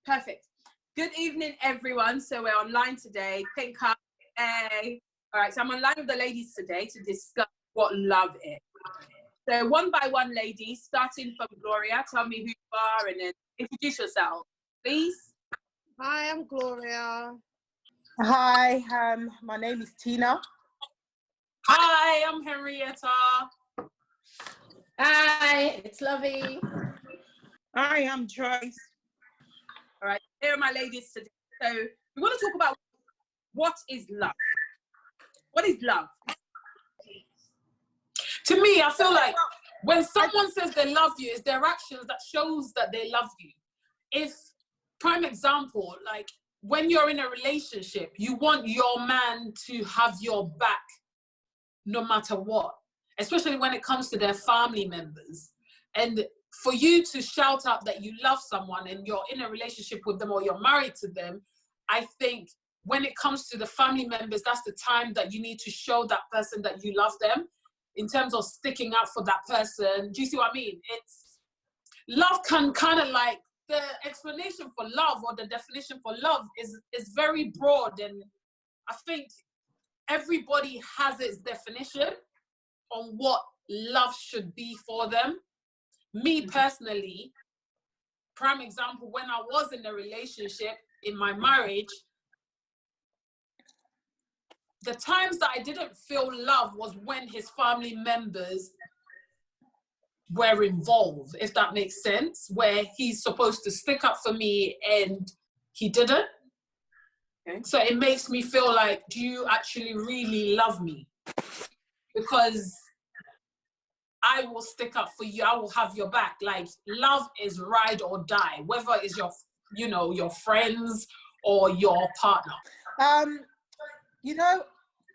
Perfect. Good evening, everyone. So we're online today. Pink up. Hey. All right, so I'm online with the ladies today to discuss what love is. So one by one, ladies, starting from Gloria, tell me who you are and then introduce yourself, please. Hi, I'm Gloria. Hi, my name is Tina. Hi, I'm Henrietta. Hi, it's Lovey. Hi, I'm Joyce. All right, here are my ladies today. So we want to talk about what is love. What is love? To me, I feel like when someone says they love you, it's their actions that shows that they love you. If, prime example, like when you're in a relationship, you want your man to have your back no matter what, especially when it comes to their family members. And for you to shout out that you love someone and you're in a relationship with them or you're married to them, I think when it comes to the family members, that's the time that you need to show that person that you love them in terms of sticking up for that person. Do you see what I mean? It's love can kind of like, the explanation for love or the definition for love is very broad, and I think everybody has its definition on what love should be for them. Me personally, prime example, when I was in a relationship, in my marriage, the times that I didn't feel love was when his family members were involved, if that makes sense, where he's supposed to stick up for me and he didn't. Okay. So it makes me feel like, do you actually really love me? Because I will stick up for you. I will have your back. Like, love is ride or die, whether it's your, you know, your friends or your partner.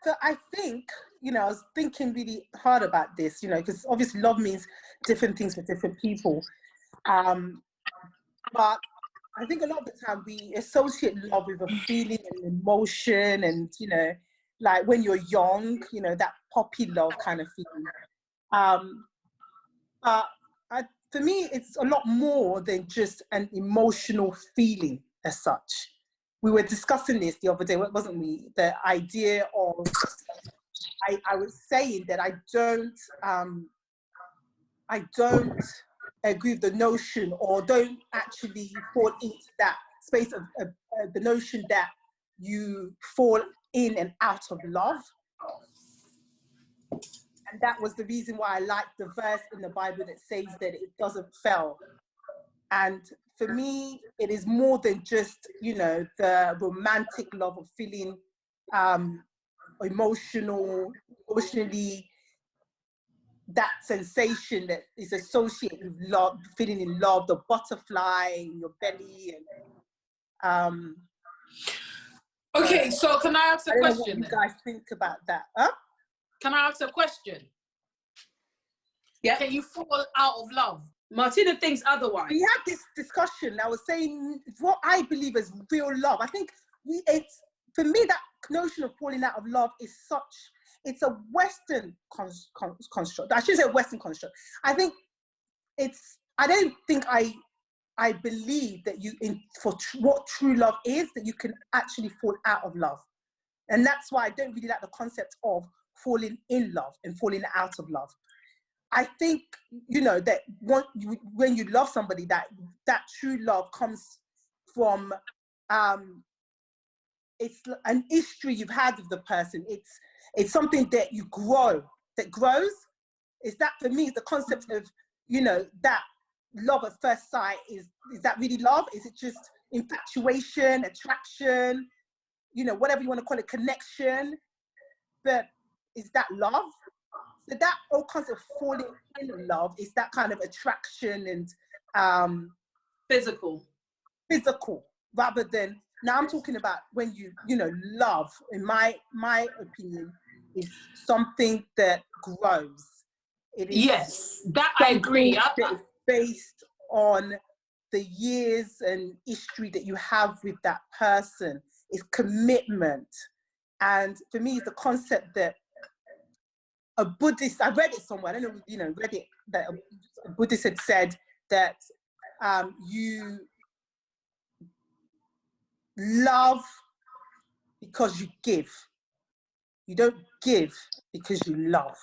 So I think, I was thinking really hard about this, because obviously love means different things for different people. But I think a lot of the time we associate love with a feeling and emotion and, like when you're young, that puppy love kind of feeling. For me, it's a lot more than just an emotional feeling as such. We were discussing this the other day, wasn't we? The idea of, I was saying that I don't agree with the notion, or don't actually fall into that space of the notion that you fall in and out of love. And that was the reason why I liked the verse in the Bible that says that it doesn't fail. And for me, it is more than just, the romantic love of feeling emotionally, that sensation that is associated with love, feeling in love, the butterfly in your belly. And okay, so can I ask a question? I don't know what you guys think about that. Huh? Can I ask a question? Yeah. Can you fall out of love? Martina thinks otherwise. We had this discussion. I was saying what I believe is real love. I think for me, that notion of falling out of love is it's a Western construct. I shouldn't say Western construct. I don't think I believe that what true love is, that you can actually fall out of love. And that's why I don't really like the concept of falling in love and falling out of love. I think, that when you love somebody, that true love comes from, it's an history you've had with the person. It's something that that grows. Is that, for me, is the concept of, that love at first sight. Is that really love? Is it just infatuation, attraction, whatever you want to call it, connection? But is that love? So that whole concept of falling in love is that kind of attraction and physical, rather than, now I'm talking about when love, in my opinion, is something that grows. It is, yes, that I agree. That is based on the years and history that you have with that person. It's commitment. And for me, it's the concept that a Buddhist, I read it somewhere, I don't know, read it, that a Buddhist had said that love because you give. You don't give because you love.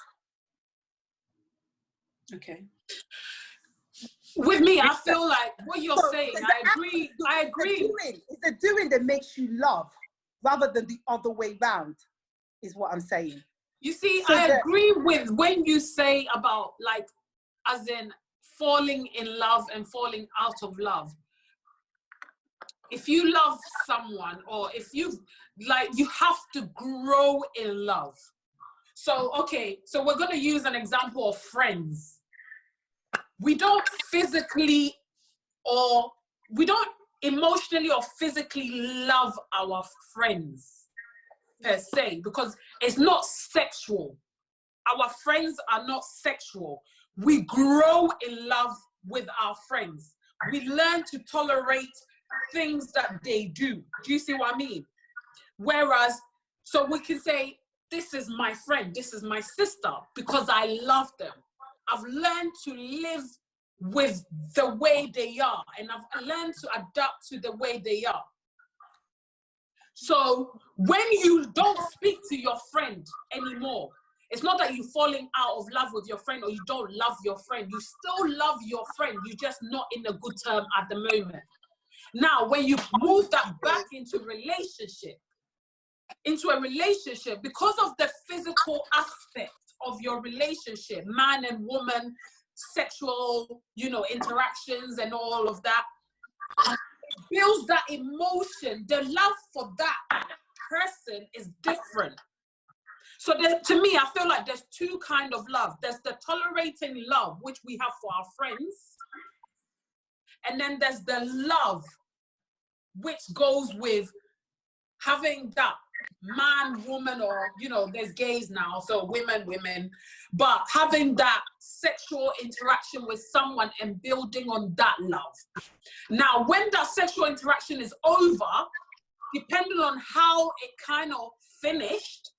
Okay. With me, I feel like what you're So saying, it's I the agree. action, I it's the agree. doing. It's the doing that makes you love, rather than the other way round, is what I'm saying. You see, So I that- agree with when you say about, like, as in falling in love and falling out of love. If you love someone, or if you, like, you have to grow in love. So, okay, so we're going to use an example of friends. We don't physically, or we don't emotionally or physically love our friends per se, because it's not sexual. Our friends are not sexual. We grow in love with our friends. We learn to tolerate things that they do. Do you see what I mean? Whereas, so we can say, this is my friend, this is my sister, because I love them. I've learned to live with the way they are, and I've learned to adapt to the way they are. So when you don't speak to your friend anymore, it's not that you're falling out of love with your friend or you don't love your friend. You still love your friend. You're just not in a good term at the moment. Now, when you move that back into a relationship, because of the physical aspect of your relationship, man and woman, sexual, interactions and all of that, builds that emotion. The love for that person is different. So to me, I feel like there's two kinds of love. There's the tolerating love, which we have for our friends. And then there's the love, which goes with having that man, woman, or, there's gays now, so women, but having that sexual interaction with someone and building on that love. Now, when that sexual interaction is over, depending on how it kind of finished,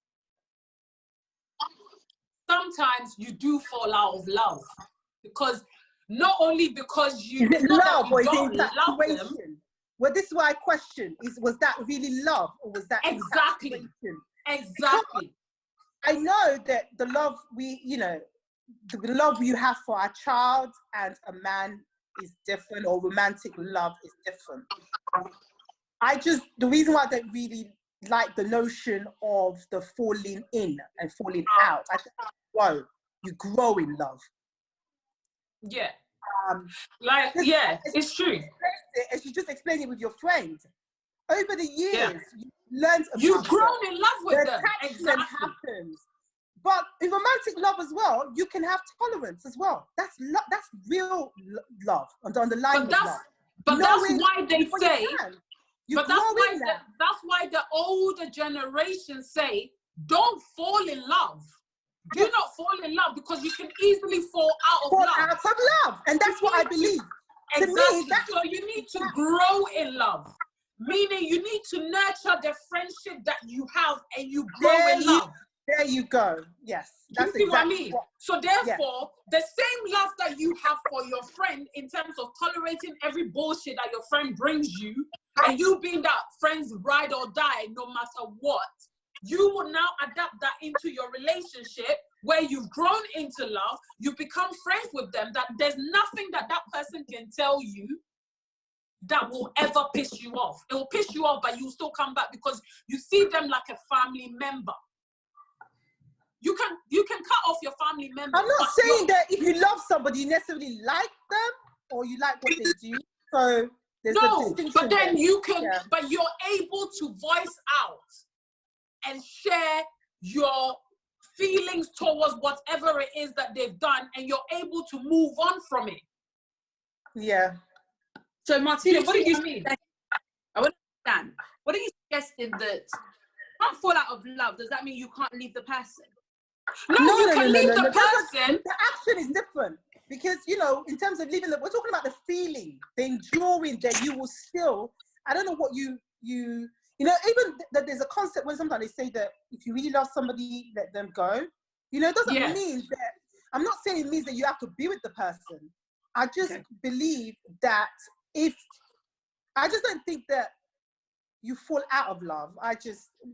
sometimes you do fall out of love, because not only because you, is it love or is it don't love them. infatuation? Well, this is what I question: was that really love, or was that Exactly? infatuation? Exactly. I know that the love the love you have for a child and a man is different, or romantic love is different. The reason why I don't really like the notion of the falling in and falling out, I think you grow in love. Yeah. It's true. As you just explained it with your friend, over the years, you learned about you've grown in love with them. Exactly. Happens. But in romantic love as well, you can have tolerance as well. That's real love, on the underlying of love. But that's why they say, that's why the older generation say, don't fall in love. Do not fall in love, because you can easily fall out of love. And that's what I believe. Exactly. To me, so you need to grow in love. Meaning you need to nurture the friendship that you have, and you grow in love. There you go. Yes. That's exactly what I mean. So therefore, the same love that you have for your friend, in terms of tolerating every bullshit that your friend brings you, and you being that friend's ride or die no matter what, you will now adapt that into your relationship, where you've grown into love, you've become friends with them, that there's nothing that person can tell you that will ever piss you off. It will piss you off, but you'll still come back because you see them like a family member. You can cut off your family member. I'm not saying that if you love somebody, you necessarily like them or you like what they do. So there's a distinction. But then there. you can, but you're able to voice out and share your feelings towards whatever it is that they've done, and you're able to move on from it. Yeah. So Martina, what do you mean? I want to understand. What are you suggesting, that you can't fall out of love? Does that mean you can't leave the person? No, you can leave the person. The action is different, because in terms of leaving, we're talking about the feeling, the enduring that you will still. I don't know what you even that there's a concept when sometimes they say that if you really love somebody, let them go. It doesn't mean that. I'm not saying it means that you have to be with the person. I just believe that I just don't think that you fall out of love.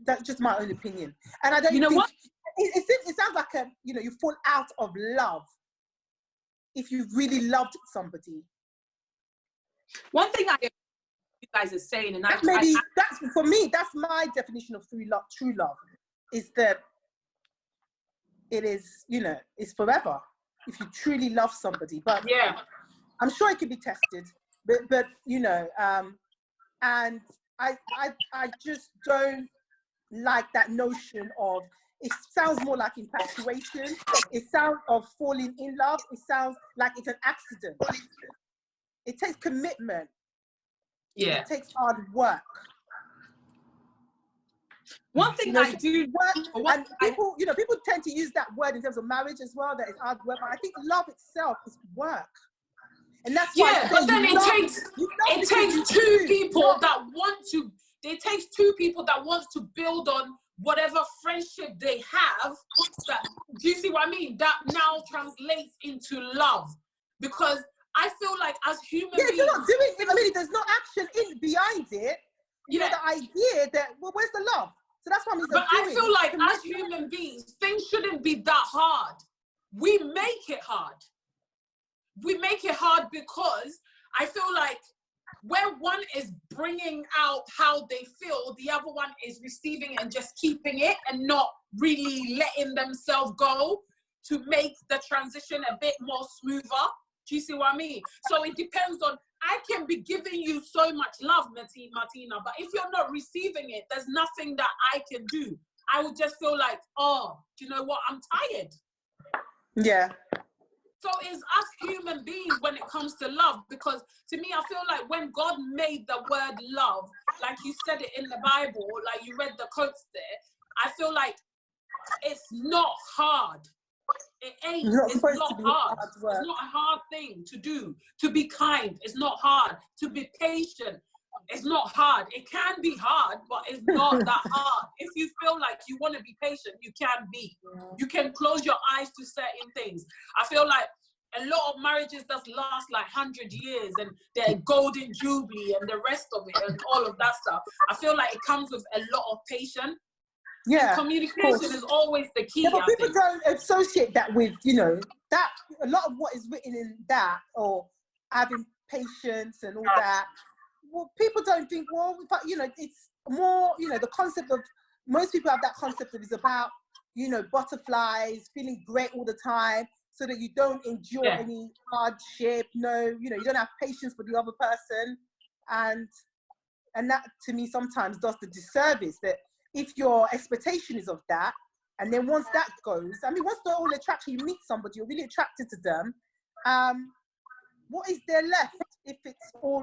That's just my own opinion. And I don't You know think, what? it sounds like you fall out of love if you really loved somebody. One thing you guys are saying, and That's for me, that's my definition of true love, is that it is, it's forever if you truly love somebody. But Yeah. I'm sure it can be tested, but and I just don't like that notion of, it sounds more like infatuation. It sounds of falling in love. It sounds like it's an accident. It takes commitment. Yeah. It takes hard work. One thing I do work, and people, people tend to use that word in terms of marriage as well, that it's hard work. But I think love itself is work. And that's why but then it takes two people that want to build on whatever friendship they have. Do you see what I mean? That now translates into love. Because I feel like as human beings, you're not doing it. I mean, there's no action behind it. The idea that, well, where's the love? So that's what I'm saying. But I feel like as human beings, things shouldn't be that hard. We make it hard. We make it hard because I feel like where one is bringing out how they feel, the other one is receiving and just keeping it and not really letting themselves go to make the transition a bit more smoother. Do you see what I mean? So it depends on, I can be giving you so much love, Martina, but if you're not receiving it, there's nothing that I can do. I would just feel like, oh, do you know what? I'm tired. Yeah. So it's us human beings when it comes to love, because to me, I feel like when God made the word love, like you said it in the Bible, like you read the quotes there, I feel like it's not hard. It ain't. It's not hard. It's not a hard thing to do. To be kind, it's not hard. To be patient, it's not hard. It can be hard, but it's not that hard. If you feel like you want to be patient, you can be. You can close your eyes to certain things. I feel like a lot of marriages that last like 100 years and they're golden jubilee and the rest of it and all of that stuff. I feel like it comes with a lot of patience. Yeah, and communication is always the key. Yeah, but people don't associate that with, that a lot of what is written in that, or having patience and all that. Well, people don't think, well, but it's more, the concept of, most people have that concept of, is about, butterflies, feeling great all the time, so that you don't endure any hardship. No, you don't have patience for the other person, and that to me sometimes does the disservice, that if your expectation is of that, and then once that goes, I mean, once the whole attraction, you meet somebody, you're really attracted to them, what is there left if it's all,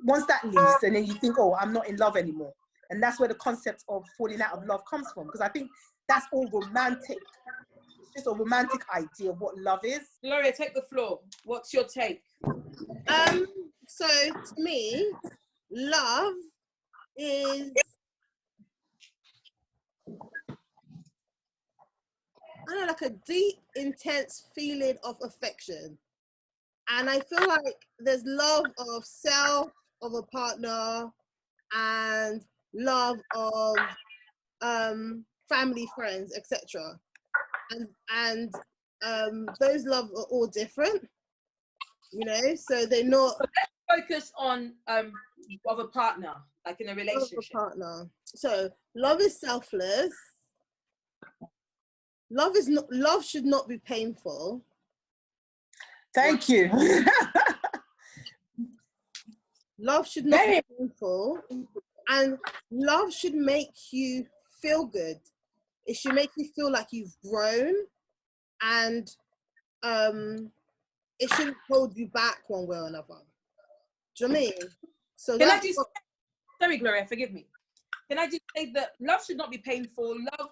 once that leaves, and then you think, oh, I'm not in love anymore. And that's where the concept of falling out of love comes from, because I think that's all romantic. It's just a romantic idea of what love is. Gloria, take the floor. What's your take? So to me, love is, I don't know, like a deep, intense feeling of affection. And I feel like there's love of self, of a partner, and love of family, friends, etc. And those loves are all different, so they're not. So let's focus on of a partner, like in a relationship. Of a partner. So love is selfless. Love should not be painful. Thank you. Love should not be painful, and love should make you feel good. It should make you feel like you've grown, and it shouldn't hold you back one way or another. Do you know what I mean? So sorry, Gloria, forgive me. Can I just say that love should not be painful? Love,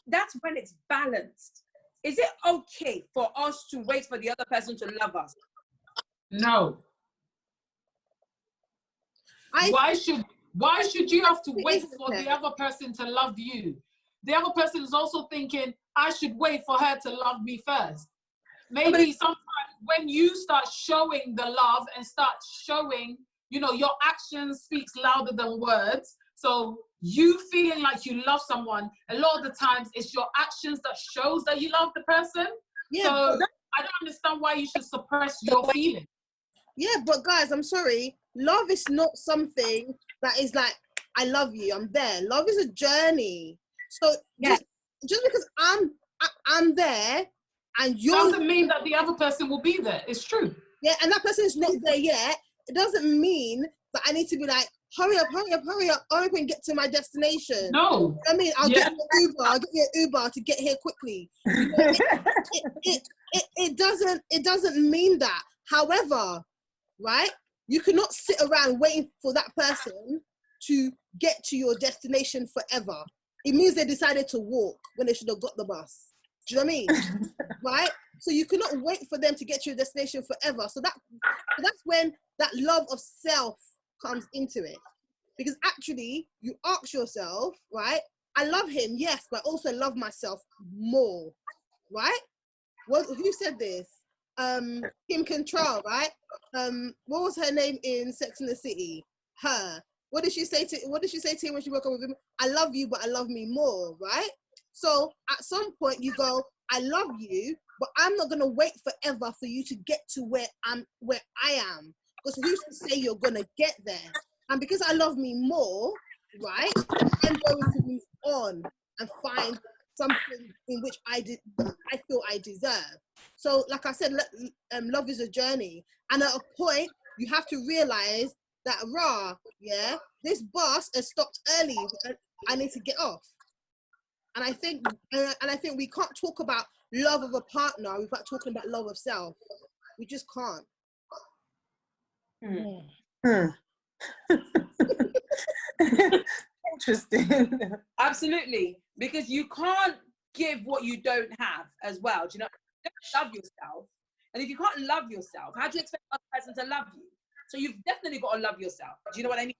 that's when it's balanced. Is it okay for us to wait for the other person to love us? No. Why should you have to wait for the other person to love you? The other person is also thinking, I should wait for her to love me first. Maybe sometimes when you start showing the love and start showing you know, your actions speaks louder than words. So you feeling like you love someone, a lot of the times it's your actions that shows that you love the person. Yeah, So but, I don't understand why you should suppress your feelings. yeah, but guys, I'm sorry. Love is not something that is like, I love you, I'm there. Love is a journey. So Yeah. just because I'm there and you're Doesn't mean that the other person will be there. It's true. yeah, and that person is not there yet, it doesn't mean that I need to be like, hurry up, hurry up, hurry up, hurry up and get to my destination. No. I mean, I'll Yeah. get an Uber. I'll get you an Uber to get here quickly. You know, it doesn't mean that. However, right, you cannot sit around waiting for that person to get to your destination forever. It means they decided to walk when they should have got the bus. Do you know what I mean? Right? So you cannot wait for them to get to your destination forever. So that's when that love of self comes into it. Because actually, you ask yourself, right? I love him, yes, but I also love myself more, right? Who said this? Kim Cattrall, right? What was her name in Sex and the City? Her. What did she say to him when she broke up with him? I love you, but I love me more, right? So at some point you go, I love you, but I'm not gonna wait forever for you to get to where I am. Because who's to say you're gonna get there? And because I love me more, right, I'm going to move on and find something in which I feel I deserve. So, like I said, love is a journey. And at a point, you have to realize that, this bus has stopped early. I need to get off. And I think we can't talk about love of a partner without talking about love of self. We just can't. Interesting. Absolutely, because you can't give what you don't have as well. Do you know? You don't love yourself, and if you can't love yourself, how do you expect the other person to love you? So you've definitely got to love yourself. Do you know what I mean?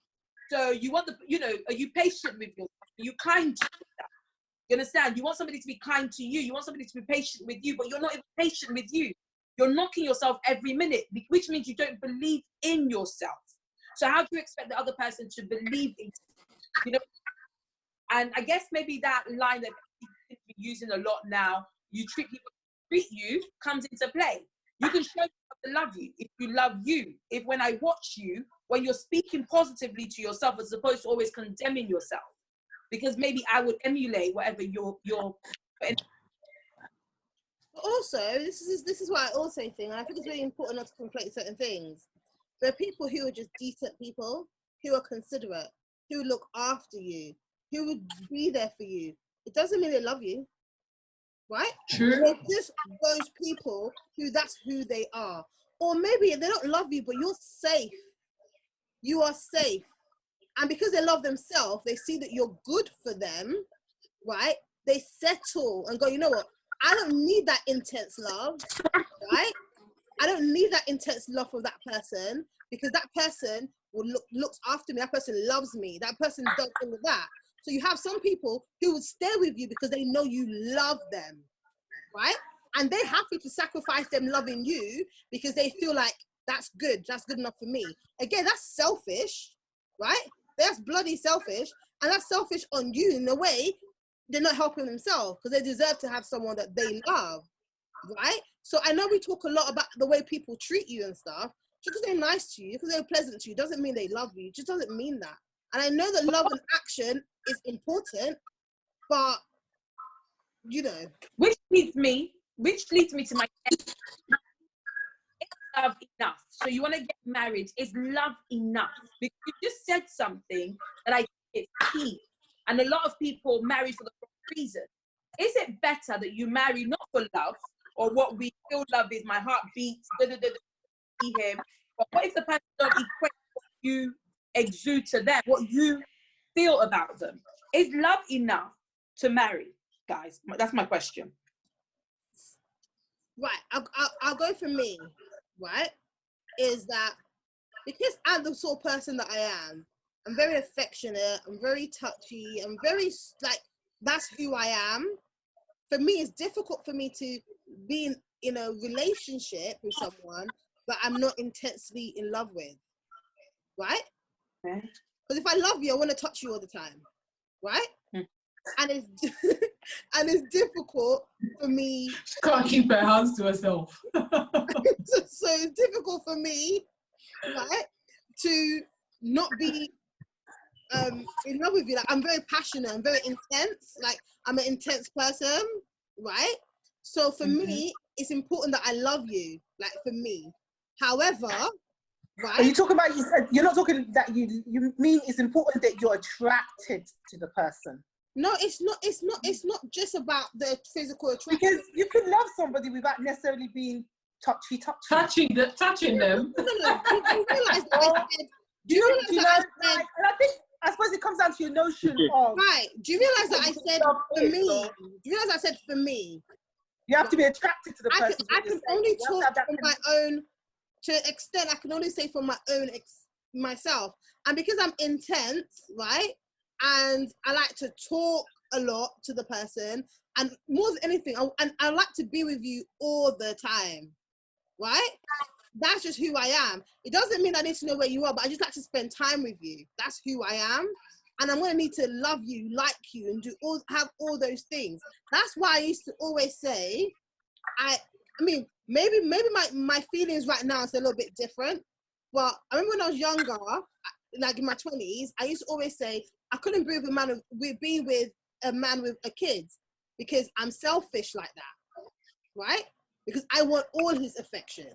So you want are you patient with yourself? Are you kind to yourself? You understand? You want somebody to be kind to you. You want somebody to be patient with you, but you're not even patient with you. You're knocking yourself every minute, which means you don't believe in yourself. So how do you expect the other person to believe in you? And I guess maybe that line that people are using a lot now, you treat people treat you, comes into play. You can show yourself to love you if you love you. If when I watch you, when you're speaking positively to yourself as opposed to always condemning yourself, because maybe I would emulate whatever you're. Also, this is what I also think, and I think it's really important not to conflate certain things. There are people who are just decent people, who are considerate, who look after you, who would be there for you. It doesn't mean they love you, right? True. They're just those people that's who they are. Or maybe they don't love you, but you're safe. You are safe. And because they love themselves, they see that you're good for them, right? They settle and go, you know what? I don't need that intense love, right? I don't need that intense love for that person because that person looks after me. That person loves me. That person does all of that. So you have some people who would stay with you because they know you love them, right? And they're happy to sacrifice them loving you because they feel like that's good enough for me. Again, that's selfish, right? That's bloody selfish. And that's selfish on you in a way. They're not helping themselves because they deserve to have someone that they love, right? So I know we talk a lot about the way people treat you and stuff. Just because they're nice to you, because they're pleasant to you, doesn't mean they love you. It just doesn't mean that. And I know that love and action is important, but Which leads me to my is love enough? So you want to get married, is love enough? Because you just said something that I think is key. And a lot of people marry for the wrong reason. Is it better that you marry not for love, or what we feel love is my heart beats, him? But what if the person don't equate what you exude to them, what you feel about them? Is love enough to marry, guys? That's my question. Right, I'll go for me, right? Is that because I'm the sort of person that I am, I'm very affectionate, I'm very touchy, I'm very, that's who I am. For me, it's difficult for me to be in a relationship with someone that I'm not intensely in love with. right? Okay. Because if I love you, I want to touch you all the time, right? Mm. And it's and it's difficult for me. She can't keep her hands to herself. So it's difficult for me, right, to not be in love with you. Like, I'm very passionate, I'm very intense, like I'm an intense person, right? So for me, it's important that I love you, like for me. However, Are you right? talking about, you're not talking that you mean it's important that you're attracted to the person? No, it's not just about the physical attraction. Because you can love somebody without necessarily being touchy. Touching them. No. Do you realize that I said? Do you know, I said? like, and I suppose it comes down to your notion of, Right. Do you realize that I said for me? Do you realize I said for me? you have to be attracted to the person. I can only talk from my own, to an extent, I can only say from my own myself. And because I'm intense, right? And I like to talk a lot to the person, and more than anything, I like to be with you all the time, right? That's just who I am. It doesn't mean I need to know where you are, but I just like to spend time with you. That's who I am. And I'm gonna need to love you, like you, and have all those things. That's why I used to always say, I mean, maybe my feelings right now is a little bit different. But I remember when I was younger, like in my 20s, I used to always say I couldn't be with a man with a kid because I'm selfish like that, right? Because I want all his affection.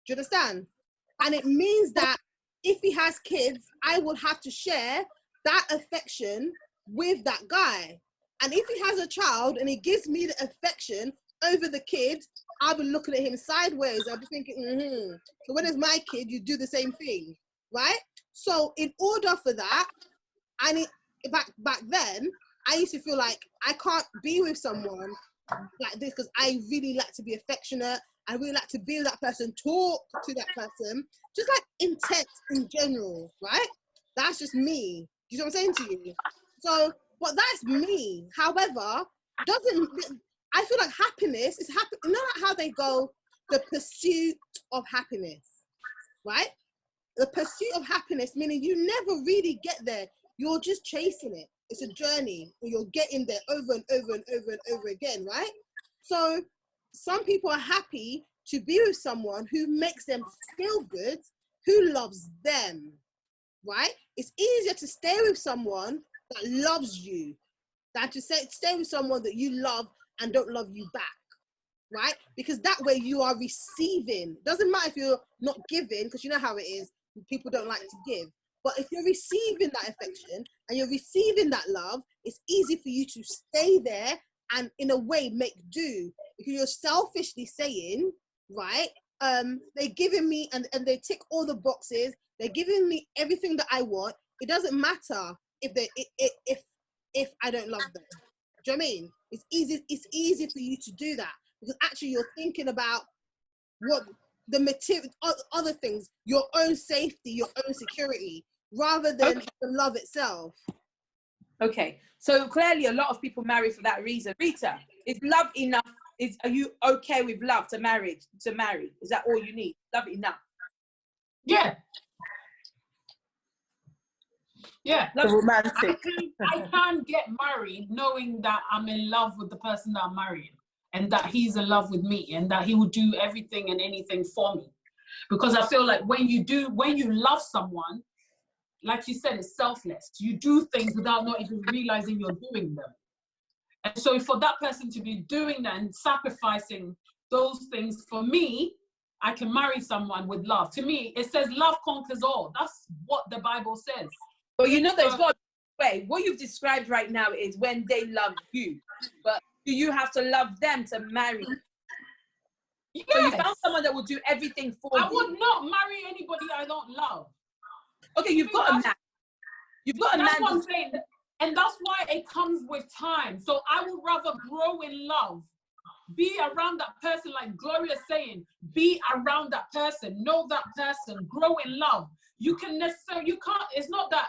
Do you understand? And it means that if he has kids, I will have to share that affection with that guy. And if he has a child and he gives me the affection over the kid, I'll be looking at him sideways. I'll be thinking, So when it's my kid, you do the same thing, right? So in order for that, back then, I used to feel like I can't be with someone like this because I really like to be affectionate. I really like to be with that person, talk to that person, just like intense in general, right? That's just me. Do you know what I'm saying to you? So, but that's me. However, I feel like happiness is happy. You know like how they go, the pursuit of happiness, right? The pursuit of happiness, meaning you never really get there. You're just chasing it. It's a journey, and you're getting there over and over and over and over again, right? So some people are happy to be with someone who makes them feel good, who loves them, right? It's easier to stay with someone that loves you than to stay with someone that you love and don't love you back, right? Because that way you are receiving. Doesn't matter if you're not giving, because you know how it is. People don't like to give. But if you're receiving that affection and you're receiving that love, it's easy for you to stay there and in a way make do, because you're selfishly saying, right, they're giving me and they tick all the boxes, they're giving me everything that I want. It doesn't matter if I don't love them. Do you know what I mean? It's easy for you to do that because actually you're thinking about what the material, other things, your own safety, your own security, rather than the love itself. Okay, so clearly a lot of people marry for that reason. Rita, is love enough? Are you okay with love to marry? Is that all you need? Love enough? Yeah. Yeah. The romantic. I can get married knowing that I'm in love with the person that I'm marrying and that he's in love with me and that he will do everything and anything for me. Because I feel like when you love someone, like you said, it's selfless. You do things without not even realizing you're doing them. And so for that person to be doing that and sacrificing those things for me, I can marry someone with love. To me, it says love conquers all. That's what the Bible says. Well, you know, there's got a way. What you've described right now is when they love you. But do you have to love them to marry? Yes. So you found someone that will do everything for you. I would not marry anybody I don't love. Okay, you've got a man. You've got a man. That's what I'm saying. And that's why it comes with time. So I would rather grow in love. Be around that person, like Gloria's saying. Be around that person. Know that person. Grow in love. You can't, it's not that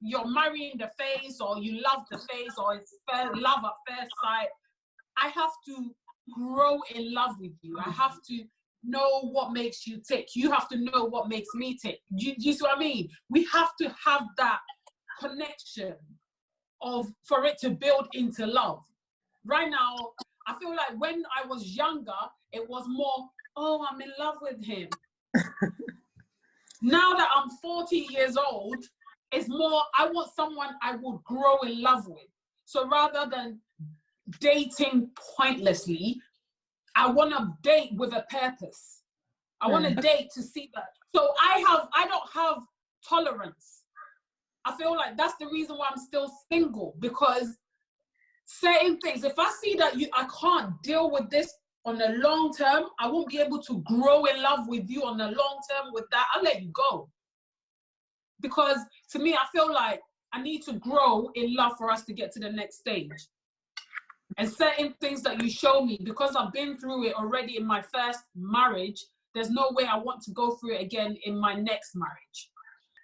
you're marrying the face or you love the face or it's love at first sight. I have to grow in love with you. I have to know what makes you tick. You have to know what makes me tick. You see what I mean? We have to have that connection for it to build into love. Right now, I feel like when I was younger, it was more, oh, I'm in love with him. Now that I'm 40 years old, it's more, I want someone I would grow in love with. So rather than dating pointlessly, I want to date with a purpose. I want to date to see that. So I don't have tolerance. I feel like that's the reason why I'm still single, because certain things, if I see that I can't deal with this on the long term, I won't be able to grow in love with you on the long term with that, I'll let you go. Because to me, I feel like I need to grow in love for us to get to the next stage. And certain things that you show me, because I've been through it already in my first marriage, there's no way I want to go through it again in my next marriage.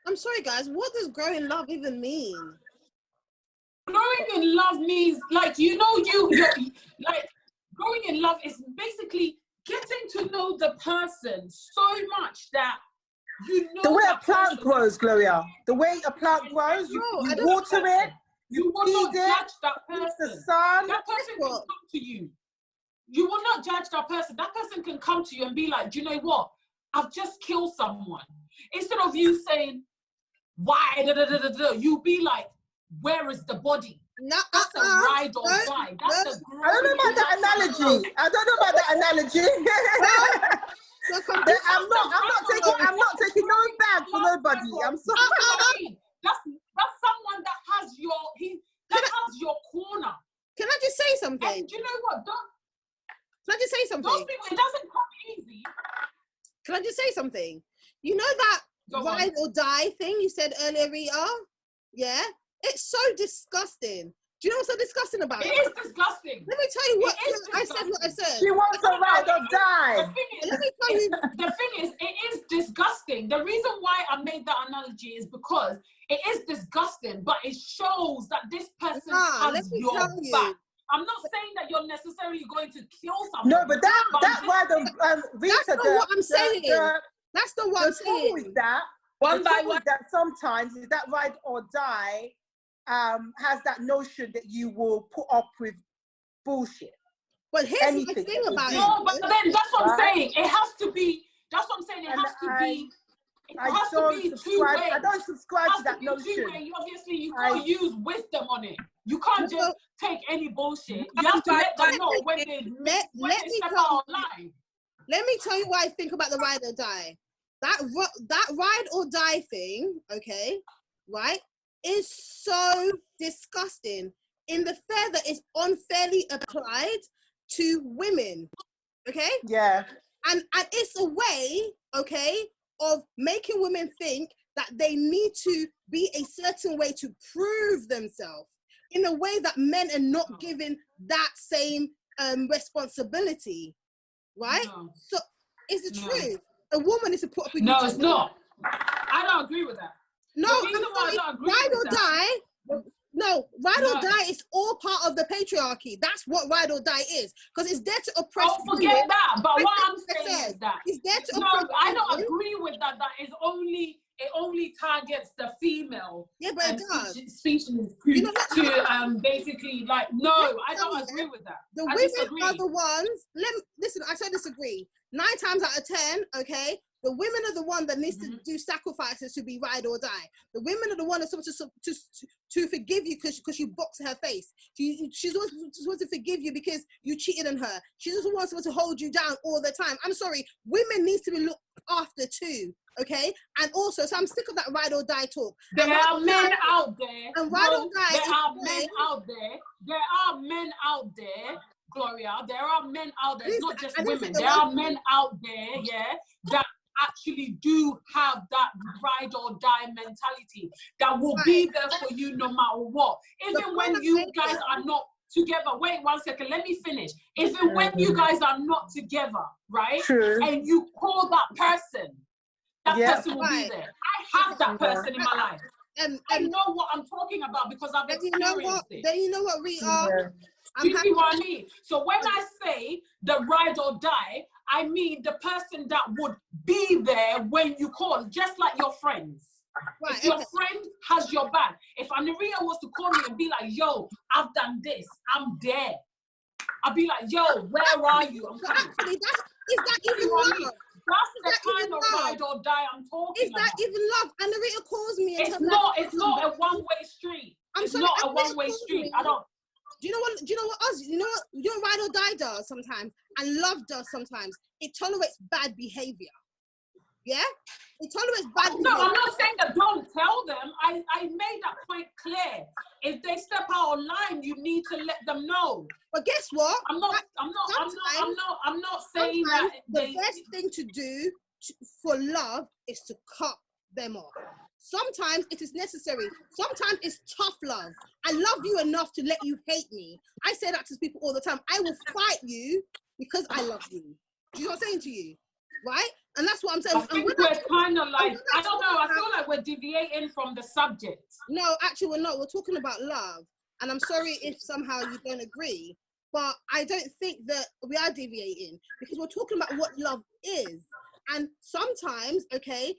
I'm sorry, guys. What does growing in love even mean? Growing in love means, like, you're like, growing in love is basically getting to know the person so much that you know. The way a plant grows, Gloria. The way a plant grows, you water it. You will not judge that person. The sun. That person can come to you. You will not judge that person. That person can come to you and be like, do you know what? I've just killed someone. Instead of you saying, why? You be like, where is the body? No, that's a ride or die. I don't know about that analogy. I'm not taking no bag for nobody. I'm sorry. That's someone that has your corner. Can I just say something? And you know what? Can I just say something? Those people, it doesn't come easy. Can I just say something? You know that ride or die thing you said earlier, Rita? Yeah? It's so disgusting. Do you know what's so disgusting about it? It is disgusting. Let me tell you what I said. What I said. She wants a ride or die. Let me tell you. The thing is, it is disgusting. The reason why I made that analogy is because it is disgusting, but it shows that this person has your back. I'm not saying that you're necessarily going to kill someone. No, but that's why Rita. That's not what I'm saying. That's not what I'm saying. With that, one by one. That sometimes is that ride or die. Has that notion that you will put up with bullshit. But here's the thing about it. No, but then that's what I'm saying. It has to be. That's what I'm saying. It has to be. It has to be two-way. I don't subscribe to that notion. Obviously, you can't use wisdom on it. You can't just take any bullshit. You have to let them know when they step out online. Let me tell you what I think about the ride or die. That ride or die thing, okay, right, is so disgusting in the fair that it's unfairly applied to women, okay? Yeah. And it's a way, okay, of making women think that they need to be a certain way to prove themselves in a way that men are not given that same responsibility, right? No. So it's the truth. A woman is to put up with. No, it's not. I don't agree with that. No, ride or die. No, ride or die is all part of the patriarchy. That's what ride or die is, because it's there to oppress. Oh, forget that. But what I'm saying is that it's there to oppress. No, I don't agree with that. That is it only targets the female. Yeah, but it does. Species to basically like. No, I don't agree with that. The women are the ones. Listen, I don't disagree. 9 times out of 10, okay. The women are the one that needs to do sacrifices to be ride or die. The women are the one that's supposed to forgive you because you boxed her face. She's supposed to forgive you because you cheated on her. She's also supposed to hold you down all the time. I'm sorry, women need to be looked after too, okay? And also, so I'm sick of that ride or die talk. There are men out there. And ride or die. There are men out there. There are men out there. Gloria, there are men out there. It's not just women. There are men out there, yeah, that actually do have that ride or die mentality that will be there for you no matter what. Even when you guys are not together. Wait 1 second, let me finish. Even when you guys are not together, right? True. And you call that person, that person will be there. I have that person in my life. And I know what I'm talking about because I've experienced it. Then you know what, Rita? Do you see what I mean? So when I say the ride or die, I mean the person that would be there when you call, just like your friends. Right, If your okay. friend has your back, if Anaria was to call me and be like, yo, I've done this, I'm there. I'll be like, yo, where are you? I'm But coming. actually, is that You even know what I mean? love? That's Is the that kind even of love? ride or die I'm talking Is that about. even love? And Narita calls me and It's tells me, not a one-way street. I'm It's sorry, not a Narita one-way calls street. me. I don't. Do you know what us? You know what ride or die does sometimes, and love does sometimes. It tolerates bad behavior. Yeah, it tolerates bad No, behavior. I'm not saying that don't tell them. I made that point clear. If they step out of line, you need to let them know. But guess what? I'm not saying Sometimes that the best thing to do for love is to cut them off. Sometimes it is necessary. Sometimes it's tough love. I love you enough to let you hate me. I say that to people all the time. I will fight you because I love you. Do you know what I'm saying to you? Right? And that's what I'm saying. I think we're kind of like, I don't know, I feel like we're deviating from the subject. No, actually, we're not. We're talking about love. And I'm sorry if somehow you don't agree, but I don't think that we are deviating because we're talking about what love is. And sometimes, okay,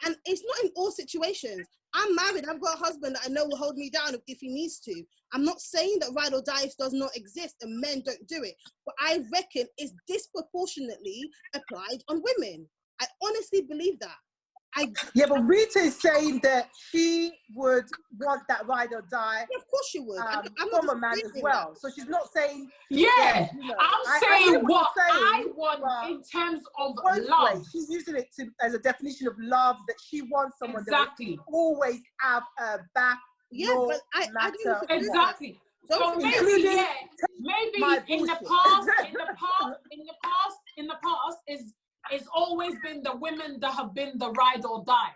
and it's not in all situations. I'm married. I've got a husband that I know will hold me down if he needs to. I'm not saying that ride or die does not exist and men don't do it, but I reckon it's disproportionately applied on women. I honestly believe that. Yeah, but Rita is saying that she would want that ride or die Yeah, of course she would. I'm from not a man as disagreeing well. that. So she's not saying. Yeah, You know, I'm I saying get what you're I saying, want but in terms of both love. ways. She's using it as a definition of love, that she wants someone Exactly. that will always have a back. Yeah, no but I matter don't what. Exactly. So Don't maybe, Including yeah, maybe my in the bullshit. past it's always been the women that have been the ride or die.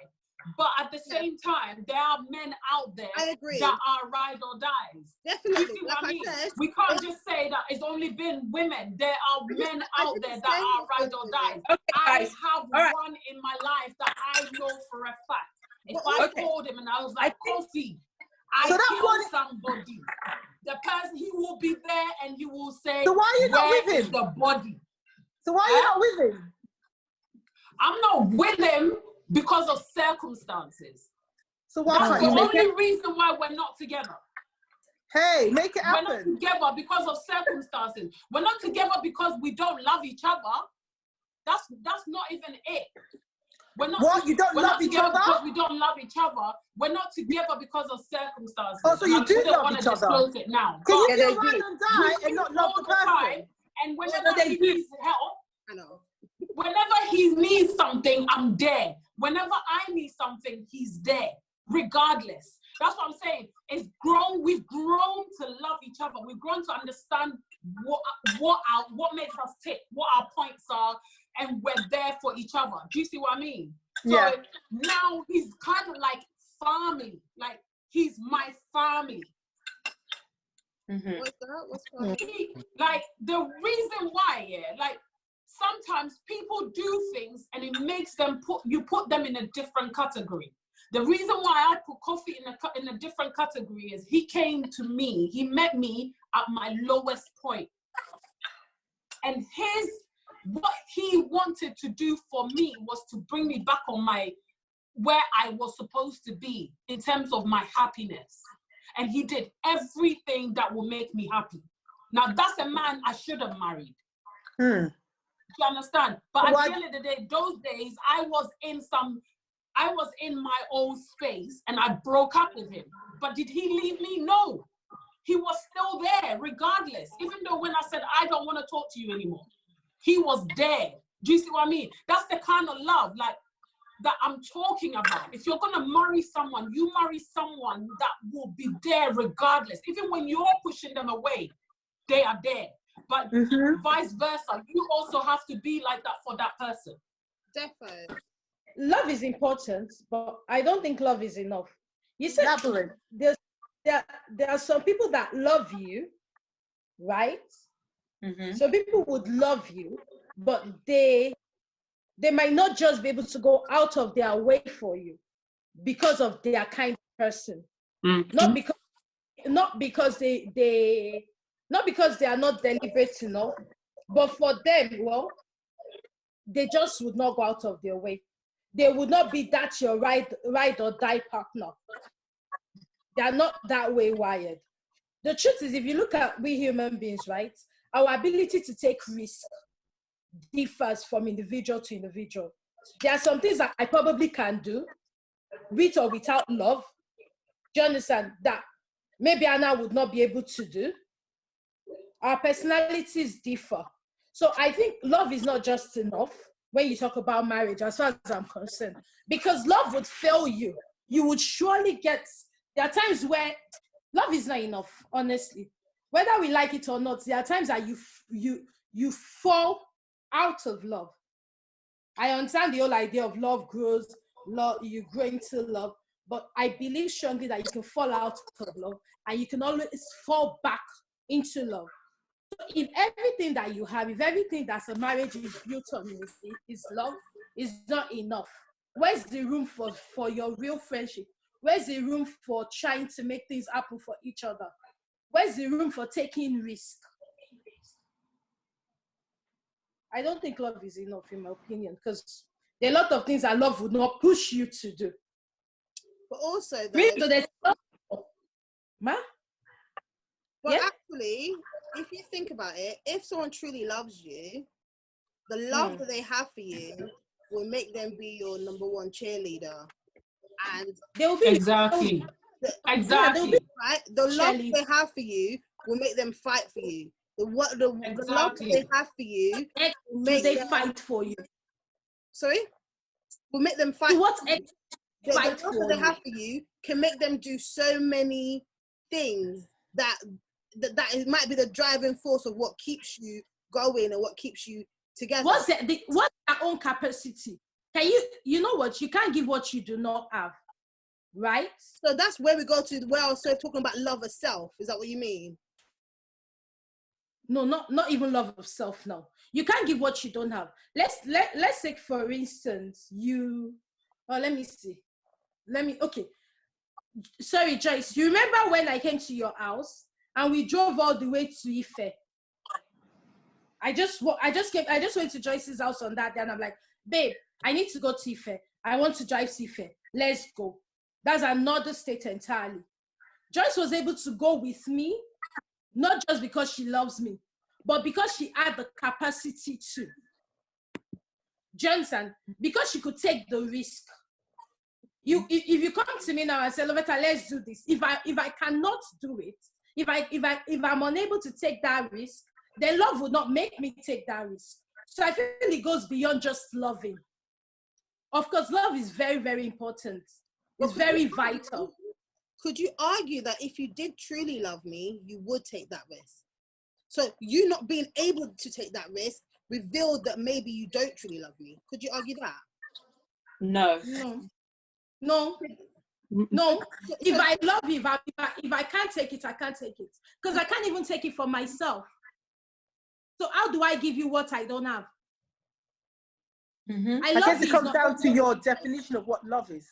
But at the same time, there are men out there I agree. that are ride or dies. Definitely. You see Like what I I mean? said, We can't just say that it's only been women. There are men out there that are ride or dies. Okay, I guys. have All right. one in my life that I know for a fact. If But I okay. called him and I was like, Kofi, I So that killed one- somebody, the person, he will be there and he will say, So why are you not where with is him? the body? So why are you not with him? I'm not with him because of circumstances. So why That's can't the you make it? only reason why we're not together. Hey, make it We're not happen. together because of circumstances. We're not together because we don't love each other. That's not even it. We're not. What? You don't we're love not each together other? because we don't love each other. We're not together because of circumstances. Oh, so you And I do wouldn't love wanna each other? disclose it now. Can you Yeah, be a they ride do. and die and not love the person? And no, whenever they he do. needs help, I know. whenever he needs something, I'm there. Whenever I need something, he's there, regardless. That's what I'm saying. We've grown to love each other. We've grown to understand what makes us tick, what our points are, and we're there for each other. Do you see what I mean? So Yeah. now he's kind of like family. Like he's my family. Mhm. What's that? What's funny? Like the reason why, yeah, like sometimes people do things and it makes them put them in a different category. The reason why I put Kofi in a different category is he came to me, he met me at my lowest point. And what he wanted to do for me was to bring me back on where I was supposed to be in terms of my happiness. And he did everything that will make me happy. Now that's a man I should have married. Hmm. Do you understand? But at Why- the end of the day, those days I was in my own space and I broke up with him. But did he leave me? No. He was still there regardless. Even though when I said, I don't want to talk to you anymore, he was there. Do you see what I mean? That's the kind of love that I'm talking about. If you're going to marry someone, you marry someone that will be there regardless. Even when you're pushing them away, they are there. But vice versa, you also have to be like that for that person. Defo. Love is important, but I don't think love is enough. You said Elaborate. there are some people that love you, right? Mhm. So people would love you, but they might not just be able to go out of their way for you because of their kind of person. Mhm. Not because they are not deliberate enough, but for them, well, they just would not go out of their way. They would not be that your ride or die partner. They are not that way wired. The truth is, if you look at we human beings, right, our ability to take risk differs from individual to individual. There are some things that I probably can do with or without love. Do you understand? That maybe Anna would not be able to do. Our personalities differ. So I think love is not just enough when you talk about marriage, as far as I'm concerned, because love would fail you. You would surely get, there are times where love is not enough, honestly. Whether we like it or not, there are times that you fall out of love. I understand the whole idea of love grows, love, you grow into love, but I believe strongly that you can fall out of love and you can always fall back into love. So if everything that you have, if everything that's a marriage is built on is love, is not enough. Where's the room for your real friendship? Where's the room for trying to make things happen for each other? Where's the room for taking risk? I don't think love is enough, in my opinion, because there are a lot of things that love would not push you to do. But also, though, Really? So there's Ma? but Yeah? actually, if you think about it, if someone truly loves you, the love that they have for you will make them be your number one cheerleader. And They'll be Exactly. Exactly. right? The love they have for you will make them fight for you. The love they have for you will make they them fight for you. Sorry? Will make them fight. To what the love that they have for you can make them do so many things that it might be the driving force of what keeps you going and what keeps you together. What's their own capacity? Can you know what? You can't give what you do not have, right? So that's where we go to where I was talking about love of self. Is that what you mean? No, not even love of self. No, you can't give what you don't have. Let's take for instance let me see. Okay. Sorry, Joyce. You remember when I came to your house and we drove all the way to Ife? I just went to Joyce's house on that day and I'm like, babe, I need to go to Ife. I want to drive to Ife. Let's go. That's another state entirely. Joyce was able to go with me, not just because she loves me, but because she had the capacity to. Johnson, because she could take the risk. If you come to me now and say, Lovetta, let's do this. If I cannot do it, if I'm unable to take that risk, then love would not make me take that risk. So I feel it goes beyond just loving. Of course, love is very, very important. It's very vital. Could you argue that if you did truly love me, you would take that risk? So you not being able to take that risk revealed that maybe you don't truly love me. Could you argue that? No. If I love you, if I can't take it, I can't take it. Because I can't even take it for myself. So how do I give you what I don't have? I guess it comes down to your definition of what love is.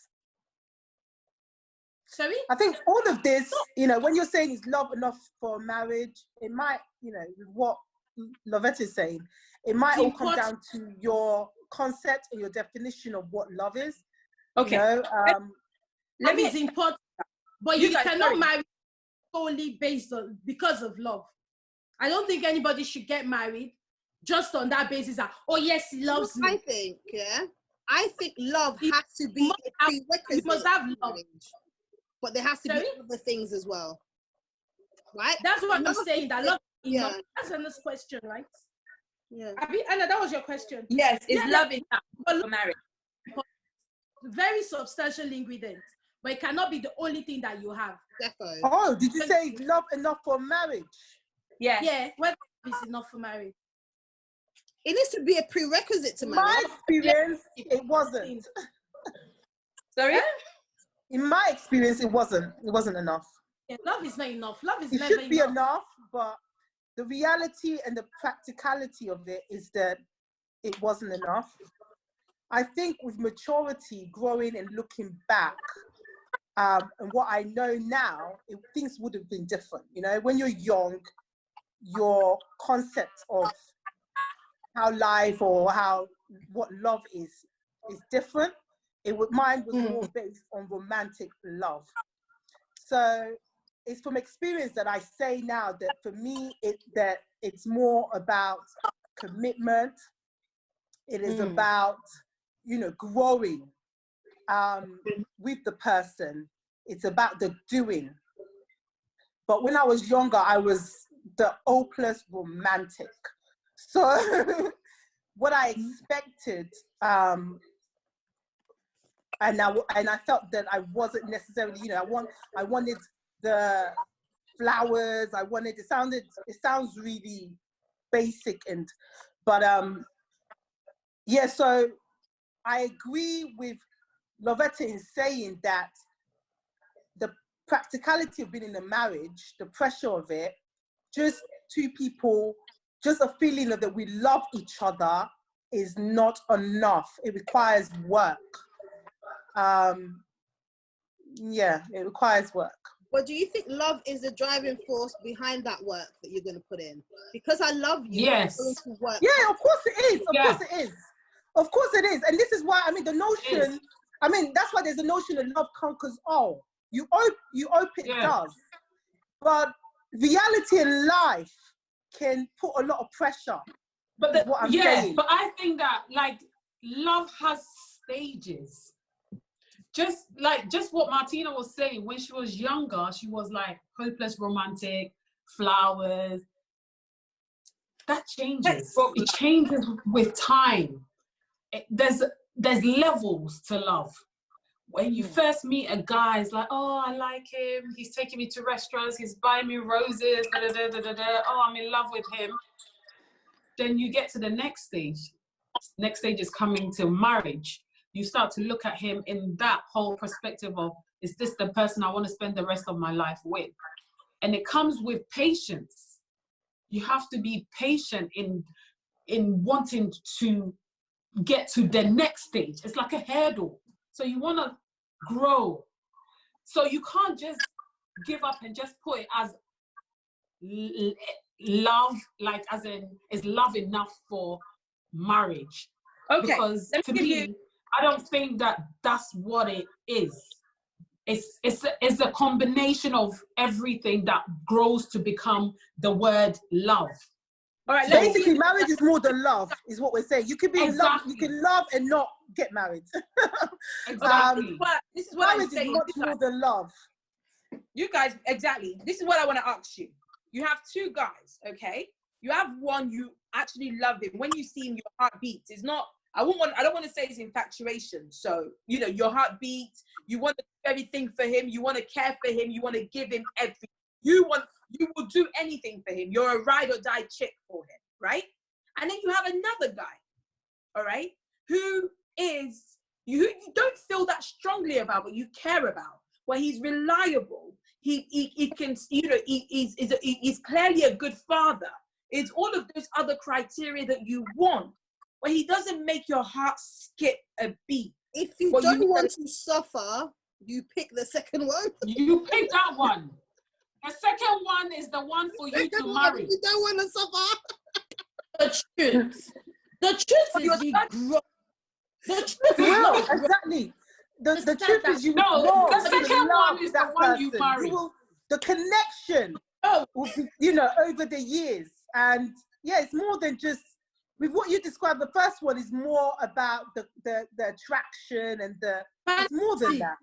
Sorry? I think all of this, when you're saying is love enough for marriage, it might, with what Lovetta is saying, it might all come down to your concept and your definition of what love is. Okay. Love is important, but you cannot marry solely because of love. I don't think anybody should get married just on that basis that, oh yes, he loves me. I think love has to be a prerequisite. You must have love. But there has to be other things as well. Right? That's what I'm saying, that love is enough. That's another question, right? Yeah. Anna, that was your question. Yes, is love enough for marriage? Very substantial ingredient, but it cannot be the only thing that you have. Definitely. Oh, did you say is love enough for marriage? Yes. Yeah, whether it's enough for marriage. It needs to be a prerequisite to marriage. My experience, it wasn't. Sorry? In my experience, it wasn't enough. Yeah, love is not enough. Love is never enough. It should be enough, but the reality and the practicality of it is that it wasn't enough. I think with maturity, growing and looking back, and what I know now, things would have been different. When you're young, your concept of life or what love is different. Mine was more based on romantic love. So it's from experience that I say now that for me, it's more about commitment. It is about, growing with the person. It's about the doing. But when I was younger, I was the hopeless romantic. So what I expected, and I felt that I wasn't necessarily, I wanted the flowers. It sounds really basic, but so I agree with Lovetta in saying that the practicality of being in a marriage, the pressure of it, just two people, just a feeling that we love each other is not enough. It requires work. It requires work. But do you think love is the driving force behind that work that you're going to put in? Because I love you. Yes. I'm going to work. Yeah, of course it is. Of course it is. Of course it is. And this is why, the notion, that's why there's a notion of love conquers all. You hope it does. But reality in life can put a lot of pressure. But what I'm saying. But I think that love has stages. Just what Martina was saying, when she was younger, she was like hopeless romantic, flowers. That changes. It changes with time. There's levels to love. When you first meet a guy, it's like, oh, I like him. He's taking me to restaurants. He's buying me roses. Oh, I'm in love with him. Then you get to the next stage. Next stage is coming to marriage. You start to look at him in that whole perspective of, is this the person I want to spend the rest of my life with? And it comes with patience. You have to be patient in wanting to get to the next stage. It's like a hurdle. So you want to grow. So you can't just give up and just put it as love, as in, is love enough for marriage? Okay. Because to me, I don't think that that's what it is. It's a combination of everything that grows to become the word love. All right. Basically, marriage is more than love, is what we're saying. You can be in love, you can love and not get married. Exactly. This is what marriage I'm saying. is much more than love. You guys, exactly. This is what I want to ask you. You have two guys, okay? You have one, you actually love him. When you see him, your heart beats. It's not, I don't want to say it's infatuation. So, your heart beats. You want to do everything for him. You want to care for him. You want to give him everything. You will do anything for him. You're a ride or die chick for him, right? And then you have another guy, all right, who is, you don't feel that strongly about, but you care about, where he's reliable. He can, he's clearly a good father. It's all of those other criteria that you want, where he doesn't make your heart skip a beat. If you don't want to suffer, you pick the second one. You pick that one. The second one is the one for you to marry. You don't want to suffer. The truth is you grow. The truth is exactly. The truth is you grow. The second one is the one you marry. The connection will be, over the years. And it's more than just, with what you described, the first one is more about the attraction and it's more than that.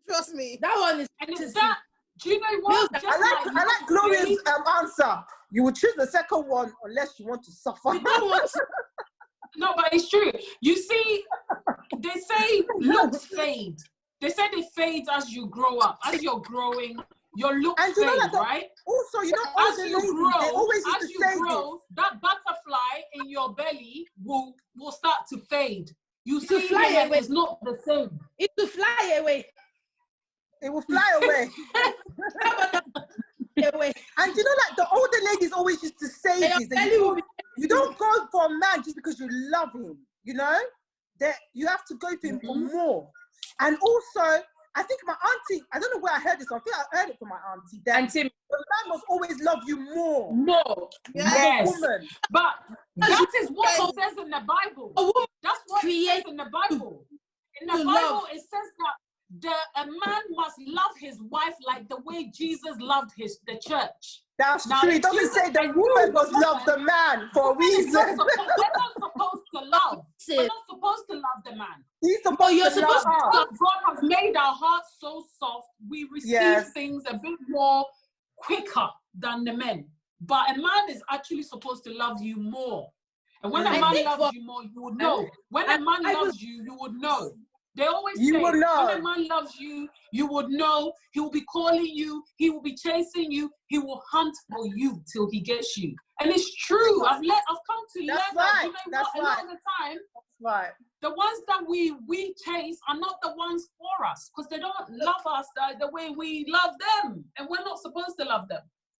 Trust me. That one is. And it's that. Do you know what? I like Gloria's answer. You would choose the second one unless you want to suffer. You don't want to. No, but it's true. You see, they say looks fade. They say they fade as you grow up. As you're growing, your looks fade, right? Also, as you grow, that butterfly in your belly will start to fade. You see, fly away. It's not the same. It will fly away. It will fly away. And the older ladies always used to say this. You don't go for a man just because you love him, that you have to go to him for more. And also, I think my auntie, I don't know where I heard this. I think I heard it from my auntie. That And Tim, the man must always love you more More. than Yes. a woman. But that is what it says in the Bible. A woman That's what it create says in the Bible. In the to Bible, love. it says that a man must love his wife like the way Jesus loved the church. That's Now, true. It if doesn't you- say the if you woman as a must love the woman- man for a We're not reason. supposed to love. We're not supposed to love the man. He's supposed you're to supposed love to us. Because God has made our hearts so soft, we receive Yes. things a bit more quicker than the men. But a man is actually supposed to love you more. And when a I man think loves you more, you would know. When a man I loves you, you would know. They always You say, will know. when a man loves you, you would know. He will be calling you. He will be chasing you. He will hunt for you till he gets you. And it's true. I've come to learn That's that. right. You know That's what? A lot of the time, Right. the ones that we chase are not the ones for us because they don't love us the way we love them, and we're not supposed to love them.